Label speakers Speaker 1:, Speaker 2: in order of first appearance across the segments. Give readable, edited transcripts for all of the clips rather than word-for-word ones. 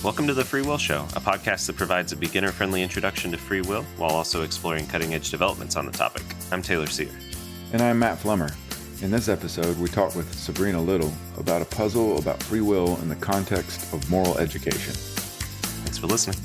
Speaker 1: Welcome to The Free Will Show, a podcast that provides a beginner-friendly introduction to free will while also exploring cutting-edge developments on the topic. I'm Taylor Sear.
Speaker 2: And I'm Matt Flummer. In this episode, we talk with Sabrina Little about a puzzle about free will in the context of moral education.
Speaker 1: Thanks for listening.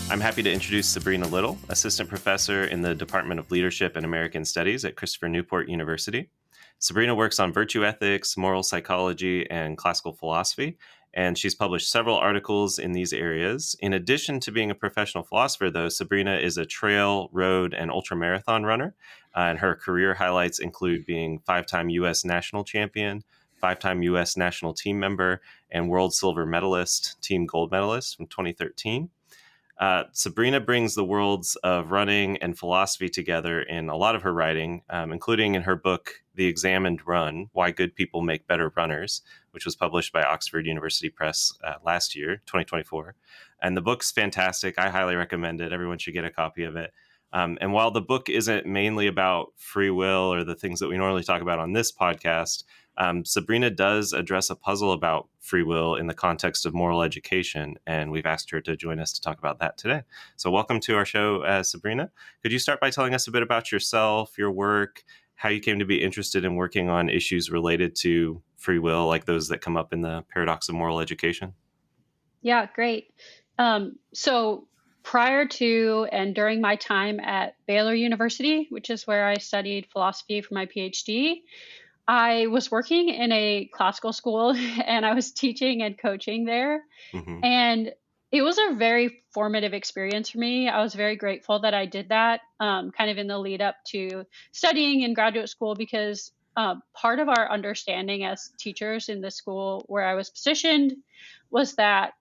Speaker 1: I'm happy to introduce Sabrina Little, assistant professor in the Department of Leadership and American Studies at Christopher Newport University. Sabrina works on virtue ethics, moral psychology, and classical philosophy, and she's published several articles in these areas. In addition to being a professional philosopher, though, Sabrina is a trail, road, and ultramarathon runner, and her career highlights include being five-time U.S. national champion, five-time U.S. national team member, and world silver medalist, team gold medalist from 2013. Sabrina brings the worlds of running and philosophy together in a lot of her writing, including in her book, The Examined Run, Why Good People Make Better Runners, which was published by Oxford University Press last year, 2024. And the book's fantastic. I highly recommend it. Everyone should get a copy of it. And while the book isn't mainly about free will or the things that we normally talk about on this podcast, Sabrina does address a puzzle about free will in the context of moral education, and we've asked her to join us to talk about that today. So welcome to our show, Sabrina. Could you start by telling us a bit about yourself, your work, how you came to be interested in working on issues related to free will, like those that come up in the paradox of moral education?
Speaker 3: Yeah, great. So prior to and during my time at Baylor University, which is where I studied philosophy for my PhD, I was working in a classical school and I was teaching and coaching there.
Speaker 1: Mm-hmm.
Speaker 3: And it was a very formative experience for me. I was very grateful that I did that kind of in the lead up to studying in graduate school, because part of our understanding as teachers in the school where I was positioned was that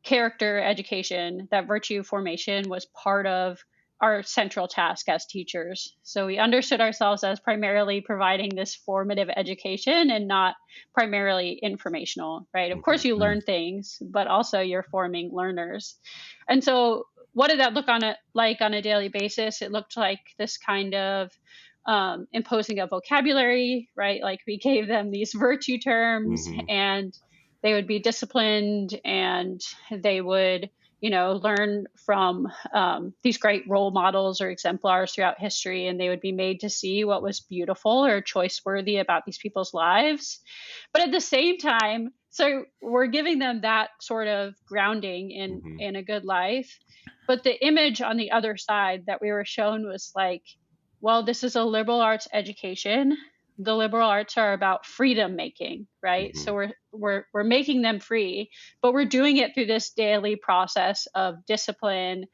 Speaker 3: character education, that virtue formation was part of our central task as teachers. So we understood ourselves as primarily providing this formative education and not primarily informational, right? Of course, you learn things, but also you're forming learners. And so what did that look like on a daily basis? It looked like this kind of imposing a vocabulary, right? Like we gave them these virtue terms and they would be disciplined and they would learn from these great role models or exemplars throughout history, and they would be made to see what was beautiful or choice-worthy about these people's lives. But at the same time, so we're giving them that sort of grounding in a good life. But the image on the other side that we were shown was like, well, this is a liberal arts education. The liberal arts are about freedom making, right? So we're making them free, but we're doing it through this daily process of discipline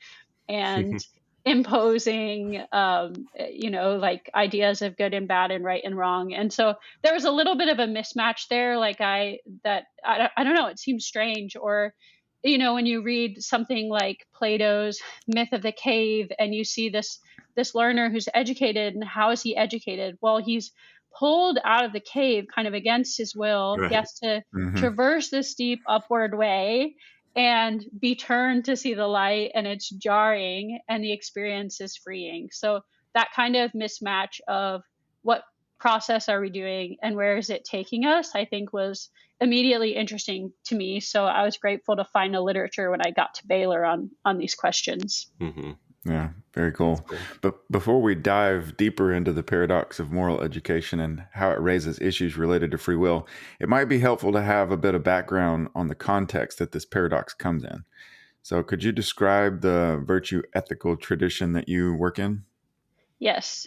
Speaker 3: and imposing, like ideas of good and bad and right and wrong. And so there was a little bit of a mismatch there. I don't know, it seems strange. Or, when you read something like Plato's Myth of the Cave and you see this learner who's educated, and how is he educated? Well, he's pulled out of the cave kind of against his will. Right. He has to traverse this steep upward way and be turned to see the light, and it's jarring, and the experience is freeing. So that kind of mismatch of what process are we doing and where is it taking us, I think was immediately interesting to me. So I was grateful to find the literature when I got to Baylor on these questions.
Speaker 1: Mm-hmm.
Speaker 2: Yeah, very cool. But before we dive deeper into the paradox of moral education and how it raises issues related to free will, it might be helpful to have a bit of background on the context that this paradox comes in. So could you describe the virtue ethical tradition that you work in?
Speaker 3: Yes.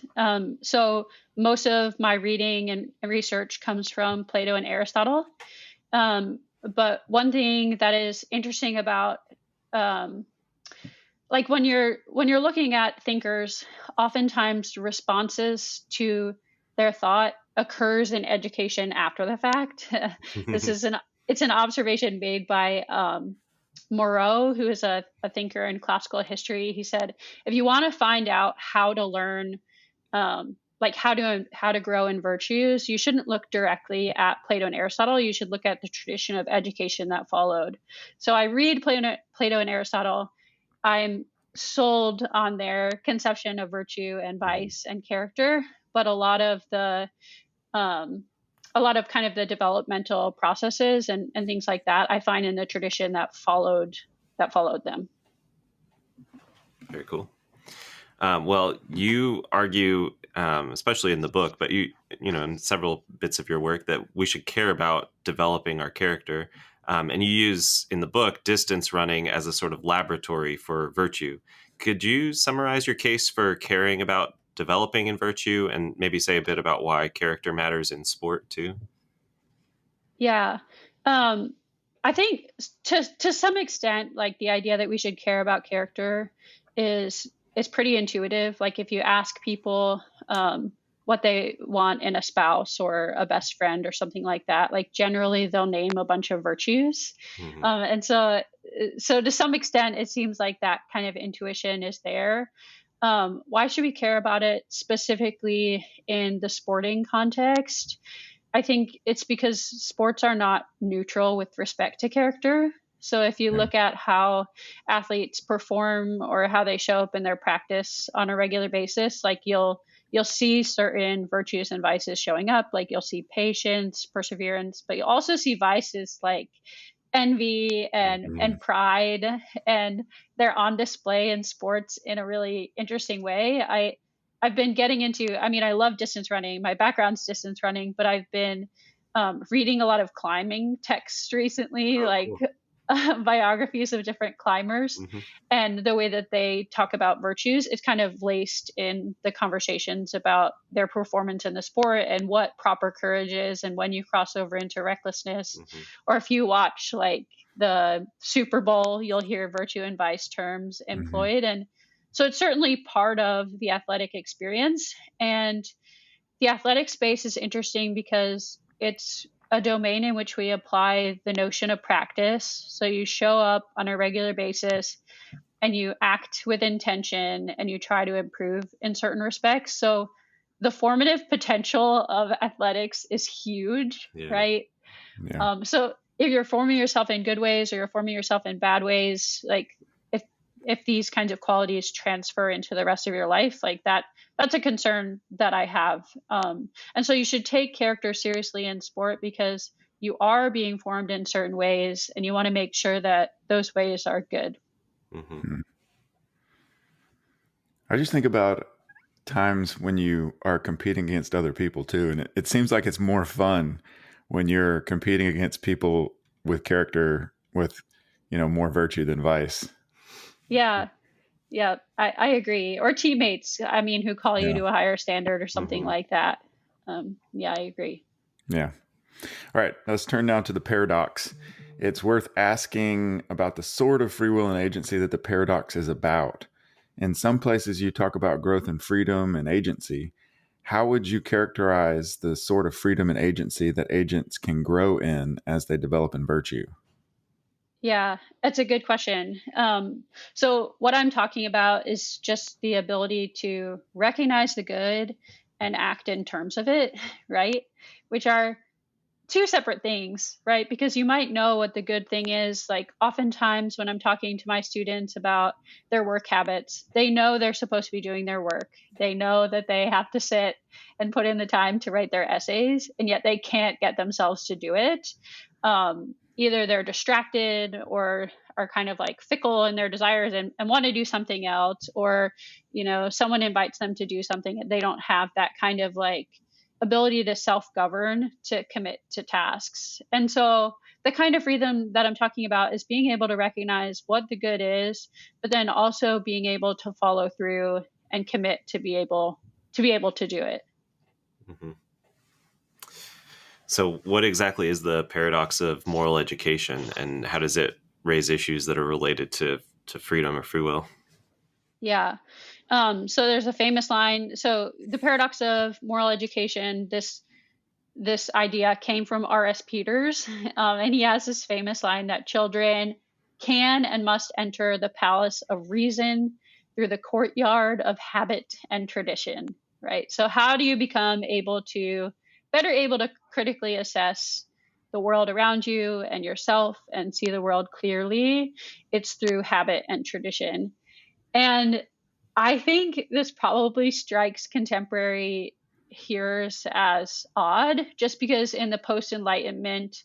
Speaker 3: So most of my reading and research comes from Plato and Aristotle. But one thing that is interesting about when you're looking at thinkers, oftentimes responses to their thought occurs in education after the fact. It's an observation made by Moreau, who is a thinker in classical history. He said, if you want to find out how to learn, how to grow in virtues, you shouldn't look directly at Plato and Aristotle. You should look at the tradition of education that followed. So I read Plato and Aristotle. I'm sold on their conception of virtue and vice and character, but a lot of the a lot of kind of the developmental processes and things like that, I find in the tradition that followed them.
Speaker 1: Very cool. Well, you argue, especially in the book, but in several bits of your work, that we should care about developing our character. And you use in the book distance running as a sort of laboratory for virtue. Could you summarize your case for caring about developing in virtue, and maybe say a bit about why character matters in sport too?
Speaker 3: Yeah. Um, I think to some extent, like the idea that we should care about character is is pretty intuitive. Like if you ask people what they want in a spouse or a best friend or something like that, like generally they'll name a bunch of virtues.
Speaker 1: Hmm.
Speaker 3: And so to some extent, it seems like that kind of intuition is there. Why should we care about it specifically in the sporting context? I think it's because sports are not neutral with respect to character. So if you
Speaker 2: Yeah.
Speaker 3: look at how athletes perform or how they show up in their practice on a regular basis, like you'll see certain virtues and vices showing up. Like you'll see patience, perseverance, but you'll also see vices like envy
Speaker 1: Hmm.
Speaker 3: and pride, and they're on display in sports in a really interesting way. I've been getting into, I mean, I love distance running. My background's distance running, but I've been reading a lot of climbing texts recently,
Speaker 1: Oh,
Speaker 3: like
Speaker 1: cool.
Speaker 3: biographies of different climbers.
Speaker 1: Hmm.
Speaker 3: And the way that they talk about virtues is kind of laced in the conversations about their performance in the sport and what proper courage is and when you cross over into recklessness.
Speaker 1: Hmm.
Speaker 3: Or if you watch like the Super Bowl, you'll hear virtue and vice terms
Speaker 2: Hmm.
Speaker 3: employed. And so it's certainly part of the athletic experience. And the athletic space is interesting because it's a domain in which we apply the notion of practice. So you show up on a regular basis and you act with intention and you try to improve in certain respects. So the formative potential of athletics is huge,
Speaker 1: Yeah.
Speaker 3: right?
Speaker 2: Yeah.
Speaker 3: So if you're forming yourself in good ways or you're forming yourself in bad ways, like if if these kinds of qualities transfer into the rest of your life, like that's a concern that I have. And so you should take character seriously in sport because you are being formed in certain ways, and you want to make sure that those ways are good.
Speaker 1: Hmm.
Speaker 2: Hmm. I just think about times when you are competing against other people too, and it seems like it's more fun when you're competing against people with character, with more virtue than vice.
Speaker 3: Yeah, yeah, I agree. Or teammates, I mean, who call you
Speaker 2: Yeah.
Speaker 3: to a higher standard or something
Speaker 1: Hmm.
Speaker 3: like that. Yeah, I agree.
Speaker 2: Yeah. All right, let's turn now to the paradox. It's worth asking about the sort of free will and agency that the paradox is about. In some places, you talk about growth and freedom and agency. How would you characterize the sort of freedom and agency that agents can grow in as they develop in virtue?
Speaker 3: Yeah, that's a good question. So, what I'm talking about is just the ability to recognize the good and act in terms of it, right? Which are two separate things, right? Because you might know what the good thing is. Like, oftentimes when I'm talking to my students about their work habits, they know they're supposed to be doing their work. They know that they have to sit and put in the time to write their essays, and yet they can't get themselves to do it. Either they're distracted or are kind of like fickle in their desires and want to do something else, or someone invites them to do something and they don't have that kind of like ability to self-govern to commit to tasks. And so the kind of freedom that I'm talking about is being able to recognize what the good is, but then also being able to follow through and commit to be able to do it.
Speaker 1: Hmm. So, what exactly is the paradox of moral education, and how does it raise issues that are related to freedom or free will?
Speaker 3: Yeah. So there's a famous line. So the paradox of moral education, this idea came from R.S. Peters, and he has this famous line that children can and must enter the palace of reason through the courtyard of habit and tradition. Right. So how do you become better able to critically assess the world around you and yourself and see the world clearly? It's through habit and tradition. And I think this probably strikes contemporary hears as odd, just because in the post-Enlightenment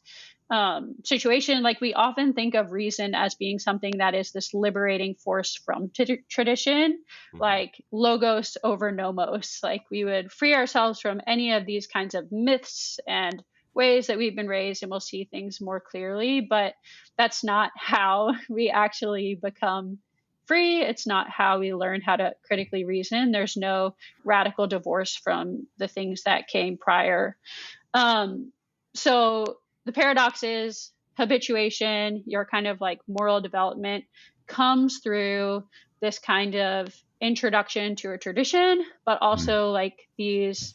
Speaker 3: situation, like we often think of reason as being something that is this liberating force from tradition,
Speaker 1: Mm-hmm.
Speaker 3: like logos over nomos. Like we would free ourselves from any of these kinds of myths and ways that we've been raised, and we'll see things more clearly. But that's not how we actually become free. It's not how we learn how to critically reason. There's no radical divorce from the things that came prior. So the paradox is habituation, your kind of like moral development comes through this kind of introduction to a tradition, but
Speaker 2: Mm.
Speaker 3: also like these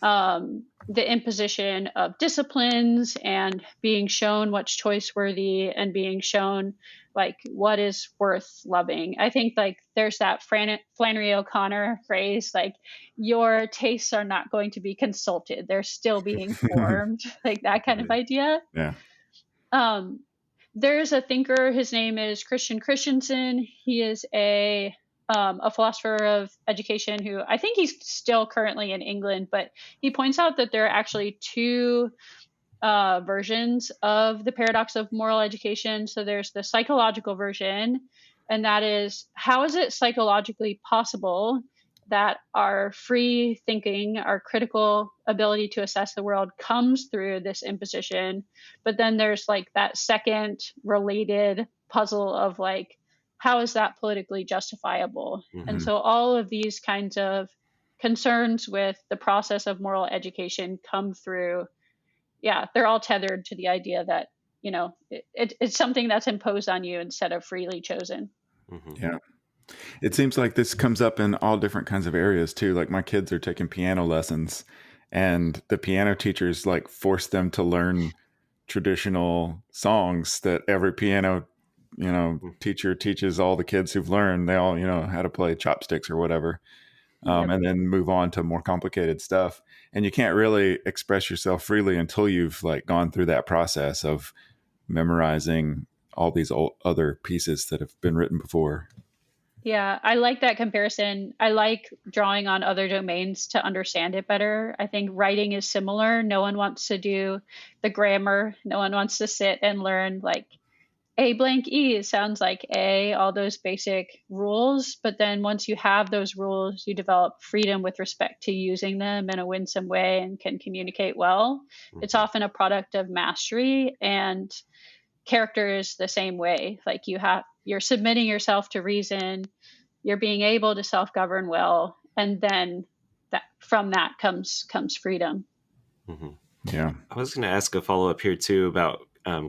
Speaker 3: the imposition of disciplines and being shown what's choice worthy and being shown like what is worth loving. I think like there's that Flannery O'Connor phrase, like your tastes are not going to be consulted, they're still being formed, like that kind of
Speaker 1: Right.
Speaker 3: idea.
Speaker 2: Yeah.
Speaker 3: Um, there's a thinker, his name is Christian Christensen. He is a philosopher of education who I think he's still currently in England, but he points out that there are actually two versions of the paradox of moral education. So there's the psychological version, and that is, how is it psychologically possible that our free thinking, our critical ability to assess the world comes through this imposition? But then there's like that second related puzzle of like, how is that politically justifiable? And
Speaker 1: Mm-hmm.
Speaker 2: Mm.
Speaker 3: so all of these kinds of concerns with the process of moral education come through. Yeah, they're all tethered to the idea that, it's something that's imposed on you instead of freely chosen.
Speaker 1: Mm-hmm.
Speaker 2: Yeah. It seems like this comes up in all different kinds of areas too. Like my kids are taking piano lessons, and the piano teachers like force them to learn traditional songs that every piano, teacher teaches all the kids who've learned. They all, how to play chopsticks or whatever.
Speaker 3: Yep.
Speaker 2: And then move on to more complicated stuff. And you can't really express yourself freely until you've like gone through that process of memorizing all these other pieces that have been written before.
Speaker 3: Yeah, I like that comparison. I like drawing on other domains to understand it better. I think writing is similar. No one wants to do the grammar. No one wants to sit and learn like A blank E sounds like A, all those basic rules. But then once you have those rules, you develop freedom with respect to using them in a winsome way and can communicate well. It's
Speaker 1: Mm-hmm.
Speaker 3: often a product of mastery, and character is the same way. Like you're submitting yourself to reason, you're being able to self-govern well, and then that from that comes freedom.
Speaker 1: Mm-hmm.
Speaker 2: Yeah.
Speaker 1: I was going to ask a follow up here too about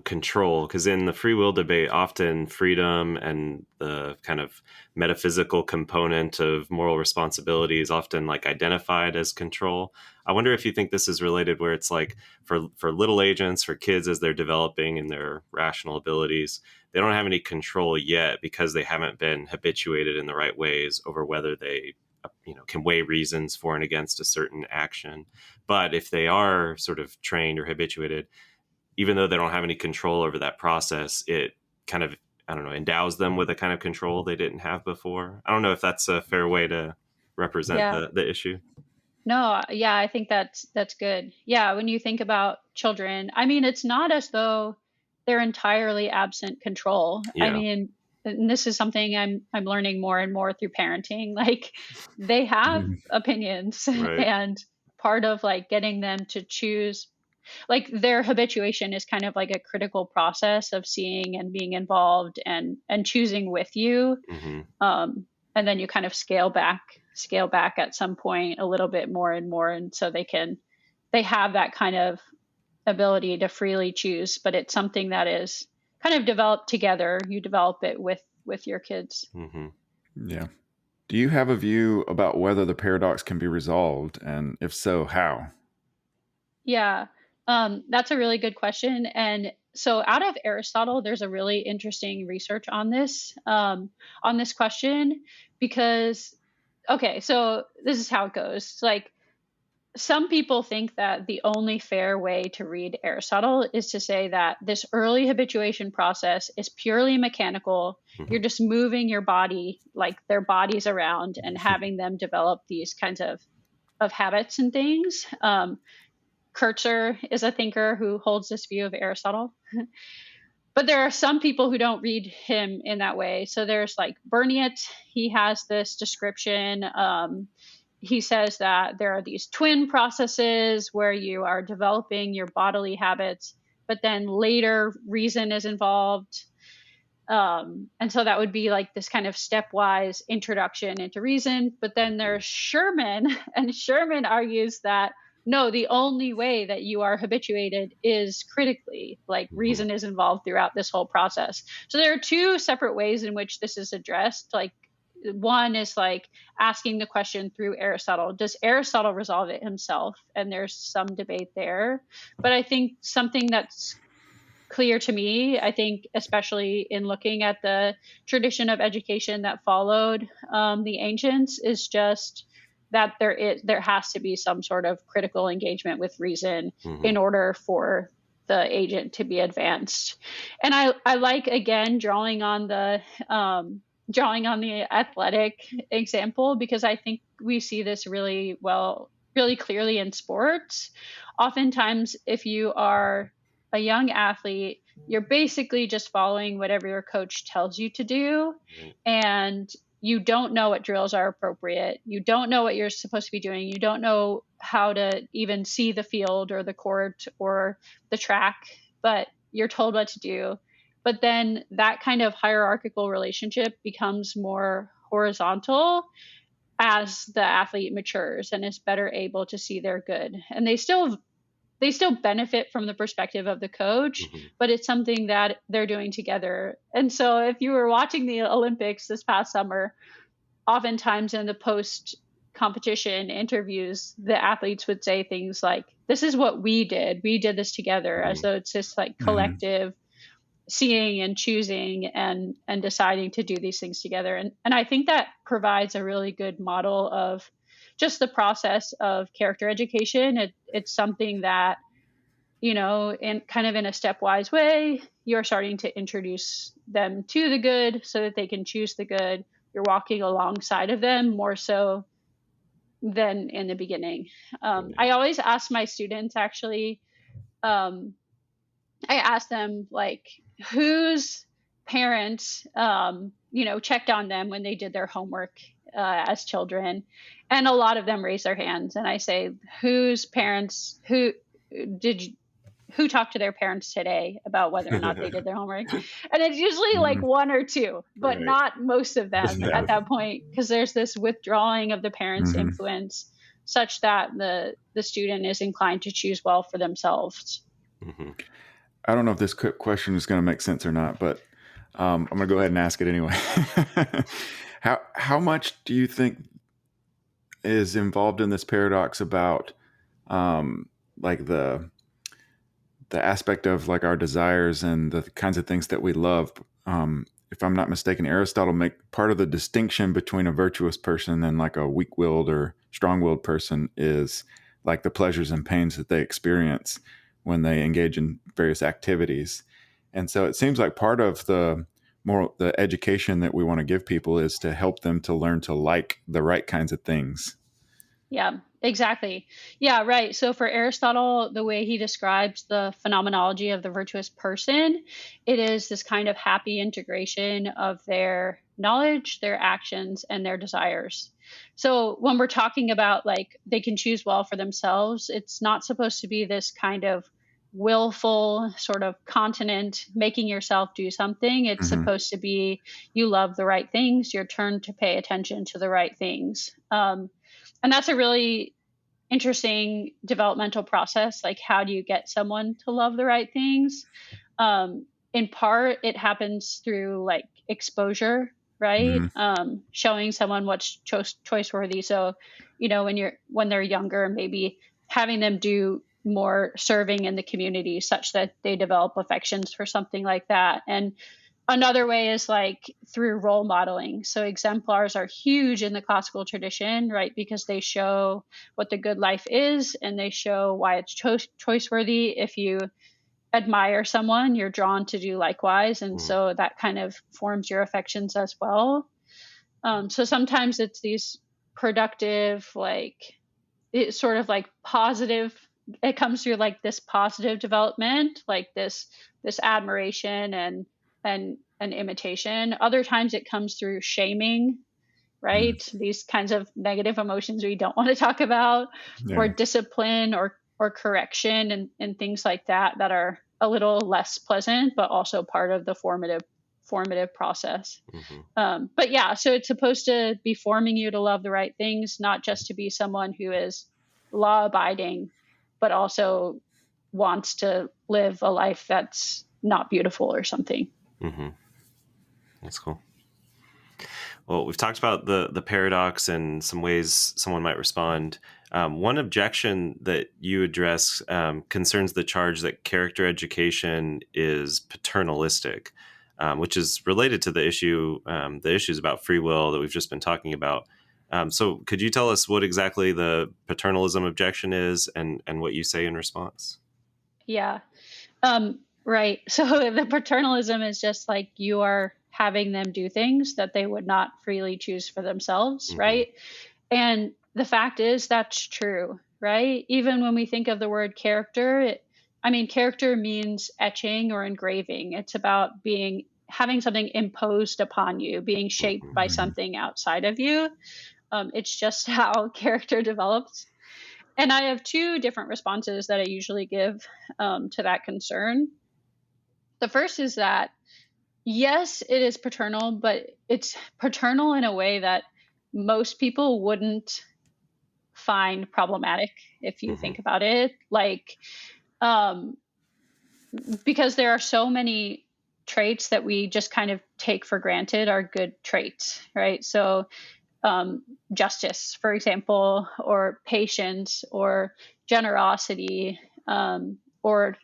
Speaker 1: control, because in the free will debate, often freedom and the kind of metaphysical component of moral responsibility is often like identified as control. I wonder if you think this is related, where it's like for little agents, for kids as they're developing in their rational abilities, they don't have any control yet because they haven't been habituated in the right ways over whether they can weigh reasons for and against a certain action. But if they are sort of trained or habituated, even though they don't have any control over that process, it kind of, I don't know, endows them with a kind of control they didn't have before. I don't know if that's a fair way to represent
Speaker 3: Yeah.
Speaker 1: the issue.
Speaker 3: No, yeah, I think that's good. Yeah, when you think about children, I mean, it's not as though they're entirely absent control. I
Speaker 1: Yeah.
Speaker 3: mean, and this is something I'm learning more and more through parenting. Like they have
Speaker 2: Mhm.
Speaker 3: opinions
Speaker 1: Right.
Speaker 3: and part of like getting them to choose, like their habituation is kind of like a critical process of seeing and being involved and choosing with you.
Speaker 1: Mm-hmm.
Speaker 3: And then you kind of scale back at some point a little bit more and more, and so they have that kind of ability to freely choose, but it's something that is kind of developed together. You develop it with your kids.
Speaker 1: Mm-hmm.
Speaker 2: Yeah. Do you have a view about whether the paradox can be resolved? And if so, how?
Speaker 3: Yeah, that's a really good question. And so, out of Aristotle, there's a really interesting research on this question, because, okay, so this is how it goes. Like, some people think that the only fair way to read Aristotle is to say that this early habituation process is purely mechanical.
Speaker 1: Mm-hmm.
Speaker 3: You're just moving your body, like their bodies around, and having them develop these kinds of habits and things. Kurtzer is a thinker who holds this view of Aristotle. But there are some people who don't read him in that way. So there's like Berniet. He has this description. He says that there are these twin processes where you are developing your bodily habits, but then later reason is involved. And so that would be like this kind of stepwise introduction into reason. But then there's Sherman, and Sherman argues that no, the only way that you are habituated is critically, like reason is involved throughout this whole process. So there are two separate ways in which this is addressed. Like one is like asking the question through Aristotle. Does Aristotle resolve it himself? And there's some debate there. But I think something that's clear to me, I think, especially in looking at the tradition of education that followed the ancients, is just that there has to be some sort of critical engagement with reason in order for the agent to be advanced. And I like, again, drawing on the athletic example, because I think we see this really clearly in sports. Oftentimes, if you are a young athlete, you're basically just following whatever your coach tells you to do. And you don't know what drills are appropriate. You don't know what you're supposed to be doing. You don't know how to even see the field or the court or the track, but you're told what to do. But then that kind of hierarchical relationship becomes more horizontal as the athlete matures and is better able to see their good. And they still benefit from the perspective of the coach, but it's something that they're doing together. And so if you were watching the Olympics this past summer, oftentimes in the post competition interviews, the athletes would say things like, this is what we did. We did this together, as though it's this like collective seeing and choosing and deciding to do these things together. And I think that provides a really good model of just the process of character education. It's something that, in kind of in a stepwise way, you're starting to introduce them to the good so that they can choose the good. You're walking alongside of them more so than in the beginning. I always ask my students, actually, I ask them, like, whose parents, checked on them when they did their homework as children. And a lot of them raise their hands. And I say, whose parents, who talked to their parents today about whether or not they did their homework? And it's usually like one or two, but not most of them at that point, because there's this withdrawing of the parents' influence such that the student is inclined to choose well for themselves.
Speaker 2: I don't know if this question is going to make sense or not, but I'm going to go ahead and ask it anyway. How much do you think is involved in this paradox about like the aspect of like our desires and the kinds of things that we love? If I'm not mistaken, Aristotle make part of the distinction between a virtuous person and like a weak-willed or strong-willed person is like the pleasures and pains that they experience when they engage in various activities. And so it seems like part of the education that we want to give people is to help them to learn to like the right kinds of things.
Speaker 3: Yeah, exactly. Yeah, right. So for Aristotle, the way he describes the phenomenology of the virtuous person, it is this kind of happy integration of their knowledge, their actions, and their desires. So when we're talking about like they can choose well for themselves, it's not supposed to be this kind of willful sort of continent making yourself do something. It's supposed to be you love the right things, you're turned to pay attention to the right things. And that's a really interesting developmental process. Like, how do you get someone to love the right things? In part, it happens through like exposure, right? Showing someone what's choice worthy. So, when they're younger, maybe having them do more serving in the community such that they develop affections for something like that. And another way is like through role modeling. So exemplars are huge in the classical tradition, right? Because they show what the good life is and they show why it's choice worthy. If you admire someone, you're drawn to do likewise. And so that kind of forms your affections as well. So sometimes it's these productive, like it's sort of like positive. It comes through like this positive development, like this admiration and imitation. Other times it comes through shaming,
Speaker 2: Mm.
Speaker 3: right? These kinds of negative emotions we don't want to talk about, or
Speaker 2: Yeah.
Speaker 3: discipline or correction and things like that that are a little less pleasant, but also part of the formative process. But yeah, so it's supposed to be forming you to love the right things, not just to be someone who is law abiding, but also wants to live a life that's not beautiful or something.
Speaker 1: Mm-hmm. That's cool. Well, we've talked about the paradox and some ways someone might respond. One objection that you address concerns the charge that character education is paternalistic, which is related to the issues about free will that we've just been talking about. So, could you tell us what exactly the paternalism objection is, and what you say in response?
Speaker 3: Yeah. Right. So the paternalism is just like you are having them do things that they would not freely choose for themselves,
Speaker 1: Mm-hmm.
Speaker 3: right? And the fact is that's true, right? Even when we think of the word character, character means etching or engraving. It's about having something imposed upon you, being shaped by
Speaker 2: Mhm.
Speaker 3: something outside of you. It's just how character develops. And I have two different responses that I usually give to that concern. The first is that, yes, it is paternal, but it's paternal in a way that most people wouldn't find problematic if you
Speaker 1: Mm-hmm.
Speaker 3: think about it. Like, um, because there are so many traits that we just kind of take for granted are good traits, right? So, justice, for example, or patience, or generosity, or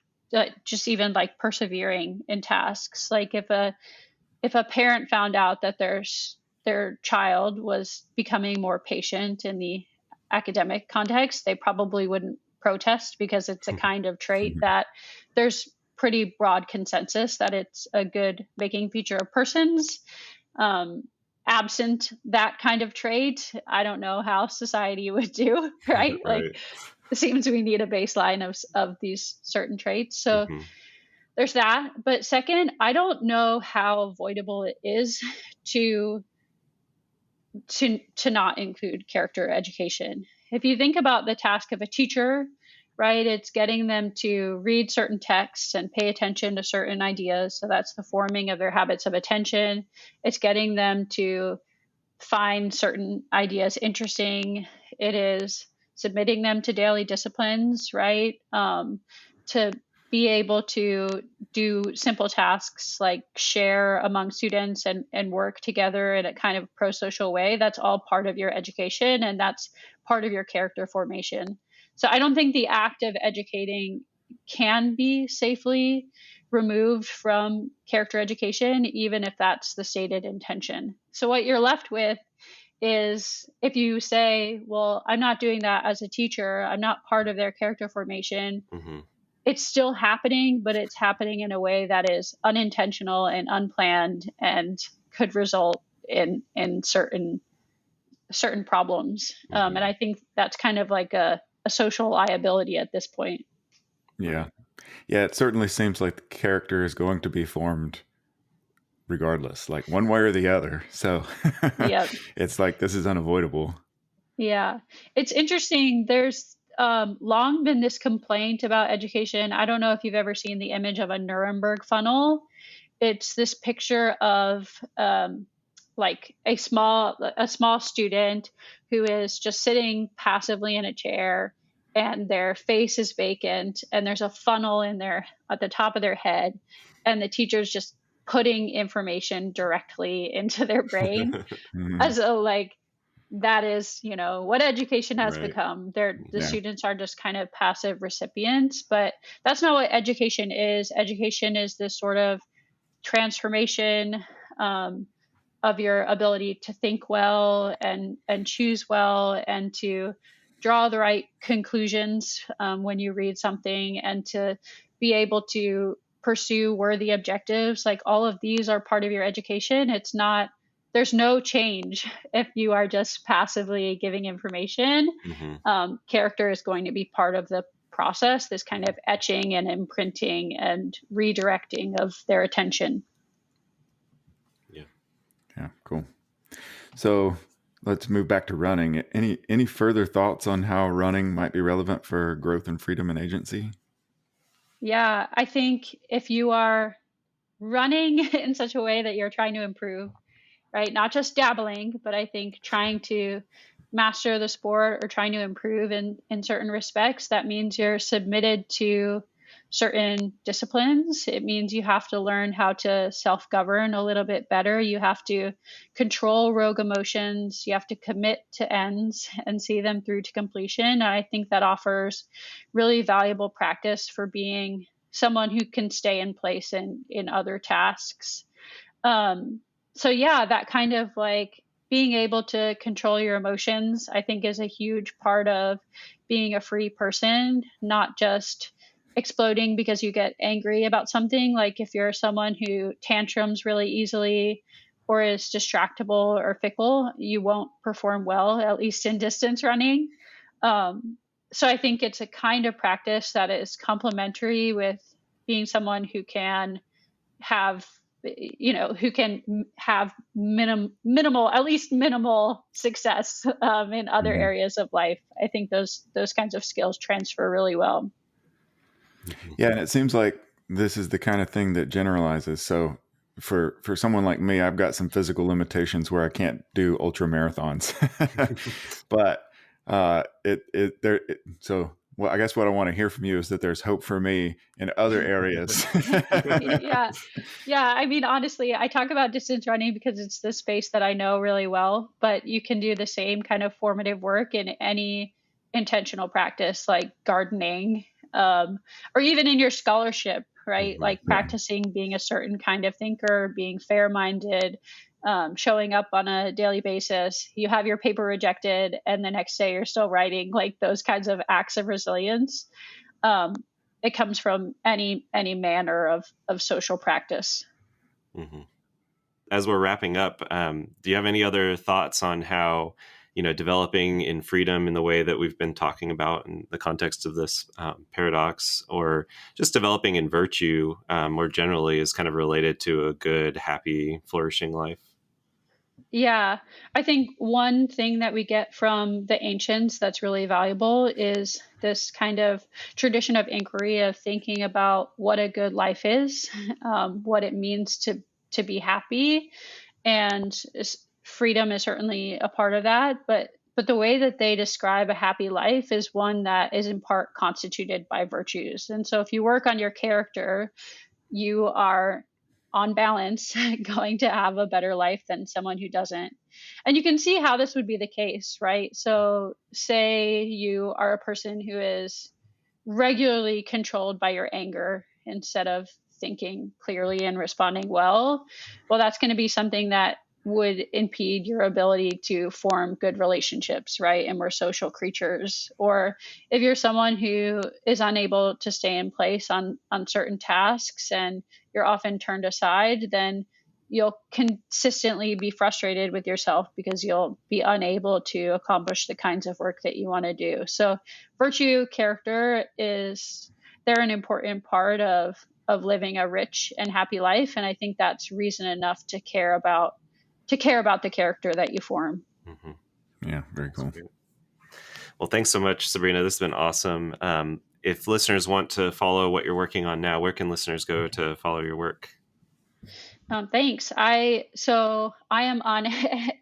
Speaker 3: just even like persevering in tasks. Like if a parent found out that their child was becoming more patient in the academic context, they probably wouldn't protest because it's a kind of trait that there's pretty broad consensus that it's a good making feature of persons. Um, Absent that kind of trait, I don't know how society would do, right? Like,
Speaker 1: Right.
Speaker 3: it seems we need a baseline of these certain traits. So
Speaker 1: Mm-hmm.
Speaker 3: there's that. But second, I don't know how avoidable it is to to not include character education. If you think about the task of a teacher, right, it's getting them to read certain texts and pay attention to certain ideas. So that's the forming of their habits of attention. It's getting them to find certain ideas interesting. It is submitting them to daily disciplines, right? To be able to do simple tasks like share among students and work together in a kind of pro-social way. That's all part of your education, and that's part of your character formation. So I don't think the act of educating can be safely removed from character education, even if that's the stated intention. So what you're left with is, if you say, well, I'm not doing that as a teacher, I'm not part of their character formation,
Speaker 1: Mm-hmm.
Speaker 3: it's still happening, but it's happening in a way that is unintentional and unplanned and could result in certain problems.
Speaker 1: Mm-hmm.
Speaker 3: And I think that's kind of like a social liability at this point.
Speaker 2: Yeah.
Speaker 1: Right.
Speaker 2: Yeah, it certainly seems like the character is going to be formed regardless, like one way or the other. So
Speaker 3: Yeah.
Speaker 2: it's like this is unavoidable.
Speaker 3: Yeah, it's interesting. There's long been this complaint about education. I don't know if you've ever seen the image of a Nuremberg funnel. It's this picture of like a small student who is just sitting passively in a chair, and their face is vacant, and there's a funnel in there at the top of their head, and the teacher's just putting information directly into their brain
Speaker 2: Mhm.
Speaker 3: as a like that is what education has
Speaker 1: Right.
Speaker 3: become. The
Speaker 2: Yeah.
Speaker 3: students are just kind of passive recipients, but that's not what education is. Education is this sort of transformation um, of your ability to think well and choose well, and to draw the right conclusions when you read something, and to be able to pursue worthy objectives. Like, all of these are part of your education. It's not there's no change if you are just passively giving information. Character is going to be part of the process, this kind of etching and imprinting and redirecting of their attention.
Speaker 2: Yeah, cool. So let's move back to running. Any further thoughts on how running might be relevant for growth and freedom and agency?
Speaker 3: Yeah, I think if you are running in such a way that you're trying to improve, right? Not just dabbling, but I think trying to master the sport or trying to improve in certain respects, that means you're submitted to certain disciplines. It means you have to learn how to self-govern a little bit better. You have to control rogue emotions. You have to commit to ends and see them through to completion. And I think that offers really valuable practice for being someone who can stay in place in other tasks. So yeah, that kind of like being able to control your emotions, I think is a huge part of being a free person, not just exploding because you get angry about something. Like if you're someone who tantrums really easily or is distractible or fickle, you won't perform well, at least in distance running. So I think it's a kind of practice that is complementary with being someone who can have who can have minimal, at least minimal success in other areas of life. I think those kinds of skills transfer really well.
Speaker 2: Yeah, and it seems like this is the kind of thing that generalizes. So for someone like me, I've got some physical limitations where I can't do ultra marathons, but so well, I guess what I want to hear from you is that there's hope for me in other areas.
Speaker 3: Yeah. I mean, honestly, I talk about distance running because it's the space that I know really well, but you can do the same kind of formative work in any intentional practice like gardening, or even in your scholarship, right? Like practicing being a certain kind of thinker, being fair-minded, showing up on a daily basis. You have your paper rejected and the next day you're still writing, like those kinds of acts of resilience. It comes from any manner of social practice.
Speaker 1: As we're wrapping up, do you have any other thoughts on how, developing in freedom in the way that we've been talking about in the context of this paradox, or just developing in virtue more generally, is kind of related to a good, happy, flourishing life?
Speaker 3: Yeah, I think one thing that we get from the ancients that's really valuable is this kind of tradition of inquiry, of thinking about what a good life is, what it means to be happy, and freedom is certainly a part of that. But the way that they describe a happy life is one that is in part constituted by virtues. And so if you work on your character, you are on balance going to have a better life than someone who doesn't. And you can see how this would be the case, right? So say you are a person who is regularly controlled by your anger instead of thinking clearly and responding well. Well, that's going to be something that would impede your ability to form good relationships, right? And we're social creatures. Or if you're someone who is unable to stay in place on certain tasks and you're often turned aside, then you'll consistently be frustrated with yourself because you'll be unable to accomplish the kinds of work that you want to do. So virtue, character, they're an important part of living a rich and happy life. And I think that's reason enough to care about the character that you form.
Speaker 2: Yeah, very cool.
Speaker 1: Well, thanks so much, Sabrina. This has been awesome. If listeners want to follow what you're working on now, where can listeners go to follow your work?
Speaker 3: Thanks. I am on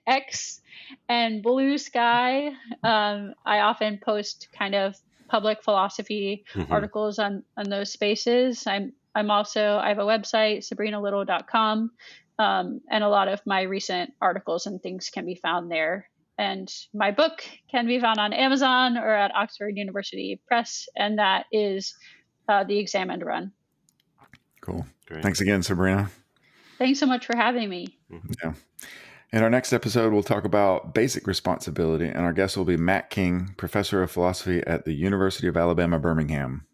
Speaker 3: X and Blue Sky. I often post kind of public philosophy articles on those spaces. I have a website, sabrinalittle.com. And a lot of my recent articles and things can be found there. And my book can be found on Amazon or at Oxford University Press, and that is The Exam and Run.
Speaker 2: Cool. Great. Thanks again, Sabrina.
Speaker 3: Thanks so much for having me.
Speaker 2: Yeah. In our next episode, we'll talk about basic responsibility, and our guest will be Matt King, professor of philosophy at the University of Alabama, Birmingham.